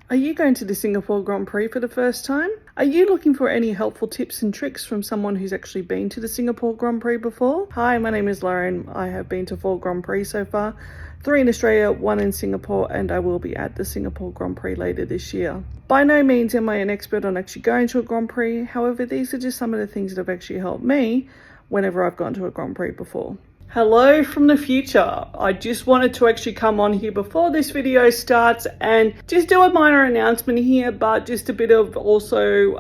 Are you going to the Singapore Grand Prix for the first time? Are you looking for any helpful tips and tricks from someone who's actually been to the Singapore Grand Prix before? Hi, my name is Lauren. I have been to 4 Grand Prix so far, 3 in Australia, 1 in Singapore, and I will be at the Singapore Grand Prix later this year. By no means am I an expert on actually going to a Grand Prix. However, these are just some of the things that have actually helped me whenever I've gone to a Grand Prix before. Hello from the future. I just wanted to actually come on here before this video starts and just do a minor announcement here, but just a bit of also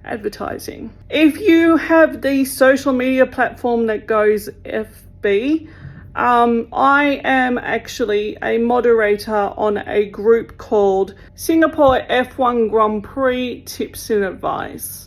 advertising. If you have the social media platform that goes FB, I am actually a moderator on a group called Singapore F1 Grand Prix Tips and Advice.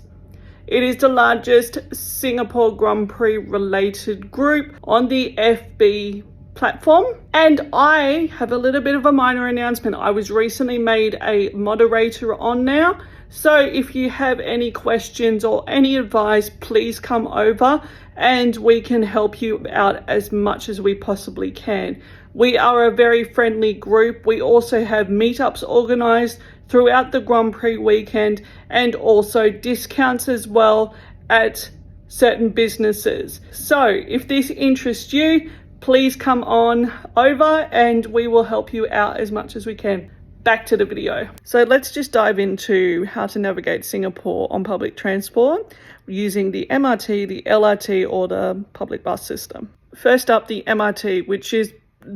It is the largest Singapore Grand Prix related group on the FB platform. And I have a little bit of a minor announcement. I was recently made a moderator on now. So if you have any questions or any advice, please come over and we can help you out as much as we possibly can. We are a very friendly group. We also have meetups organized throughout the Grand Prix weekend and also discounts as well at certain businesses. So if this interests you, please come on over and we will help you out as much as we can. Back to the video. So let's just dive into how to navigate Singapore on public transport using the MRT, the LRT, or the public bus system. First up, the MRT, which is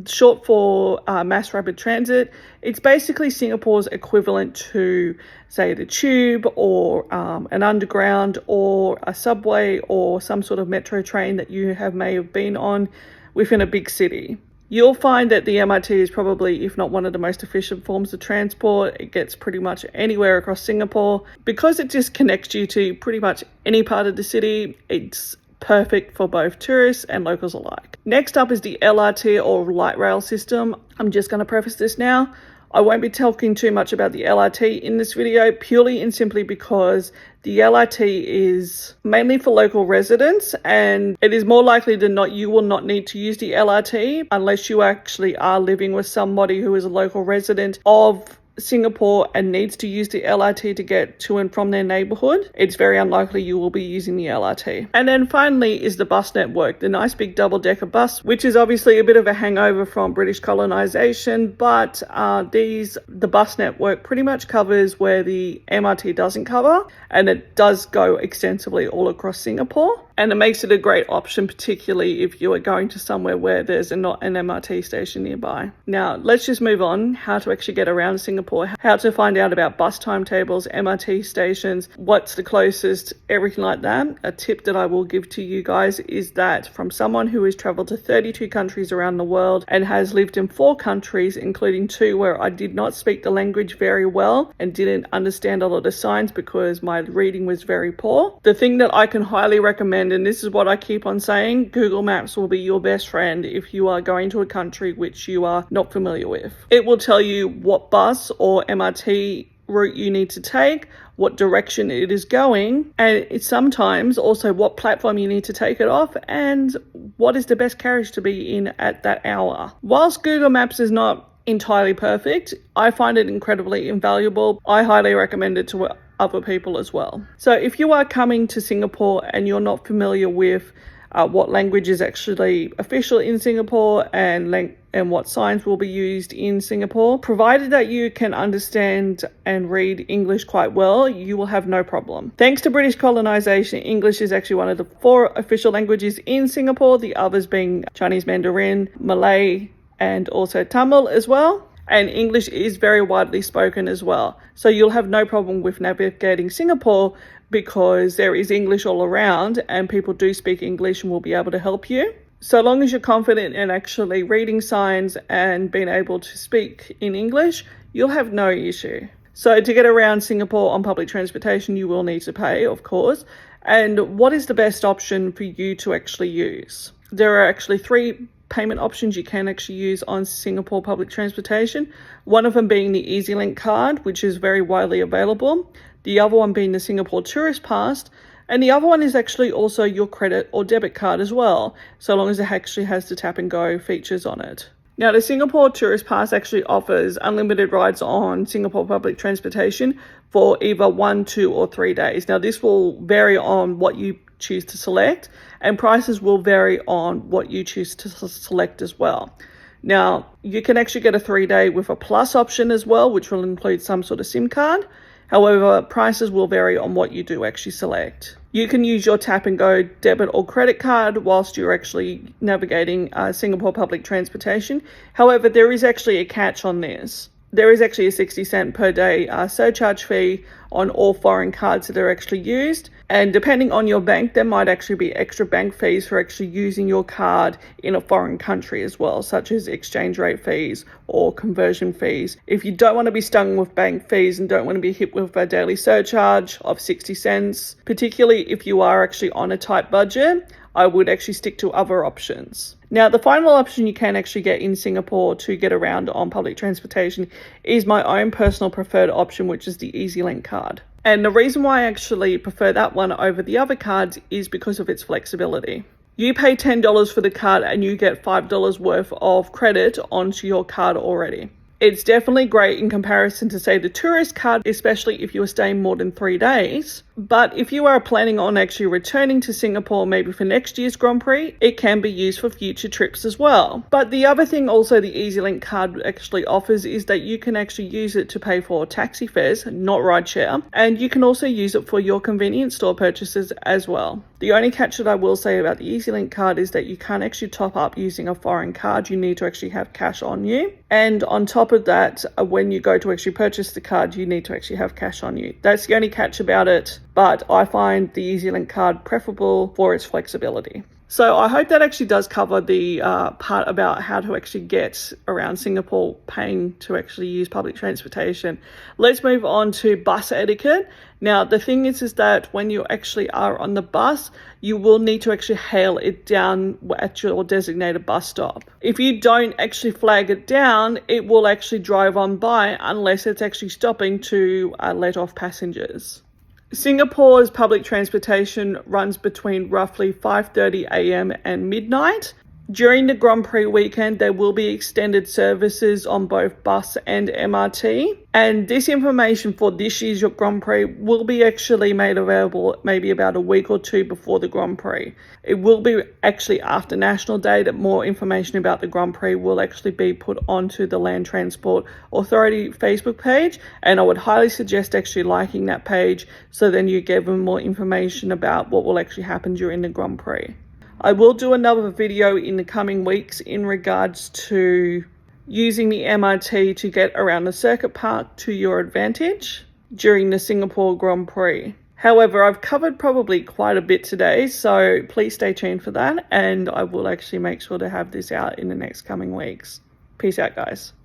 short for mass rapid transit. It's basically Singapore's equivalent to, say, the tube or an underground or a subway or some sort of metro train that you may have been on within a big city. You'll find that the MRT is probably, if not one of the most efficient forms of transport. It gets pretty much anywhere across Singapore. Because it just connects you to pretty much any part of the city, it's perfect for both tourists and locals alike. Next up is the LRT or light rail system. I'm just going to preface this now. I won't be talking too much about the LRT in this video, purely and simply because the LRT is mainly for local residents, and it is more likely than not you will not need to use the LRT unless you actually are living with somebody who is a local resident of Singapore and needs to use the LRT to get to and from their neighborhood. It's very unlikely you will be using the LRT. And then finally is the bus network, the nice big double-decker bus, which is obviously a bit of a hangover from British colonization, but the bus network pretty much covers where the MRT doesn't cover, and it does go extensively all across Singapore. And it makes it a great option, particularly if you are going to somewhere where there's not an MRT station nearby. Now, let's just move on. How to actually get around Singapore, how to find out about bus timetables, MRT stations, what's the closest, everything like that. A tip that I will give to you guys is that from someone who has traveled to 32 countries around the world and has lived in 4 countries, including 2 where I did not speak the language very well and didn't understand a lot of signs because my reading was very poor. The thing that I can highly recommend, and this is what I keep on saying, Google Maps will be your best friend if you are going to a country which you are not familiar with. It will tell you what bus or MRT route you need to take, what direction it is going, and it's sometimes also what platform you need to take it off and what is the best carriage to be in at that hour. Whilst Google Maps is not entirely perfect, I find it incredibly invaluable. I highly recommend it to other people as well. So if you are coming to Singapore and you're not familiar with what language is actually official in Singapore and what signs will be used in Singapore, provided that you can understand and read English quite well, you will have no problem. Thanks to British colonization, English is actually one of the 4 official languages in Singapore, the others being Chinese Mandarin, Malay, and also Tamil as well. And English is very widely spoken as well. So you'll have no problem with navigating Singapore because there is English all around and people do speak English and will be able to help you. So long as you're confident in actually reading signs and being able to speak in English, you'll have no issue. So to get around Singapore on public transportation, you will need to pay, of course. And what is the best option for you to actually use? There are actually 3 payment options you can actually use on Singapore public transportation. One of them being the EasyLink card, which is very widely available. The other one being the Singapore Tourist Pass. And the other one is actually also your credit or debit card as well, so long as it actually has the tap and go features on it. Now, the Singapore Tourist Pass actually offers unlimited rides on Singapore public transportation for either 1, 2, or 3 days. Now, this will vary on what you choose to select, and prices will vary on what you choose to select as well. Now, you can actually get a 3-day with a plus option as well, which will include some sort of SIM card. However, prices will vary on what you do actually select. You can use your tap and go debit or credit card whilst you're actually navigating Singapore public transportation. However, there is actually a catch on this. There is actually a 60 cent per day surcharge fee on all foreign cards that are actually used. And depending on your bank, there might actually be extra bank fees for actually using your card in a foreign country as well, such as exchange rate fees or conversion fees. If you don't want to be stung with bank fees and don't want to be hit with a daily surcharge of 60 cents, particularly if you are actually on a tight budget, I would actually stick to other options. Now, the final option you can actually get in Singapore to get around on public transportation is my own personal preferred option, which is the EZ-Link card. And the reason why I actually prefer that one over the other cards is because of its flexibility. You pay $10 for the card and you get $5 worth of credit onto your card already. It's definitely great in comparison to, say, the tourist card, especially if you are staying more than 3 days. But if you are planning on actually returning to Singapore maybe for next year's Grand Prix, it can be used for future trips as well. But the other thing also the EZ-Link card actually offers is that you can actually use it to pay for taxi fares, not rideshare, and you can also use it for your convenience store purchases as well. The only catch that I will say about the EZ-Link card is that you can't actually top up using a foreign card. You need to actually have cash on you. And on top of that, when you go to actually purchase the card, you need to actually have cash on you. That's the only catch about it. But I find the EZ-Link card preferable for its flexibility. So I hope that actually does cover the part about how to actually get around Singapore paying to actually use public transportation. Let's move on to bus etiquette. Now, the thing is that when you actually are on the bus, you will need to actually hail it down at your designated bus stop. If you don't actually flag it down, it will actually drive on by unless it's actually stopping to let off passengers. Singapore's public transportation runs between roughly 5:30 a.m. and midnight. During the Grand Prix weekend, there will be extended services on both bus and MRT. And this information for this year's Grand Prix will be actually made available maybe about a week or two before the Grand Prix. It will be actually after National Day that more information about the Grand Prix will actually be put onto the Land Transport Authority Facebook page. And I would highly suggest actually liking that page so then you give them more information about what will actually happen during the Grand Prix. I will do another video in the coming weeks in regards to using the MRT to get around the circuit park to your advantage during the Singapore Grand Prix. However, I've covered probably quite a bit today, so please stay tuned for that, and I will actually make sure to have this out in the next coming weeks. Peace out, guys.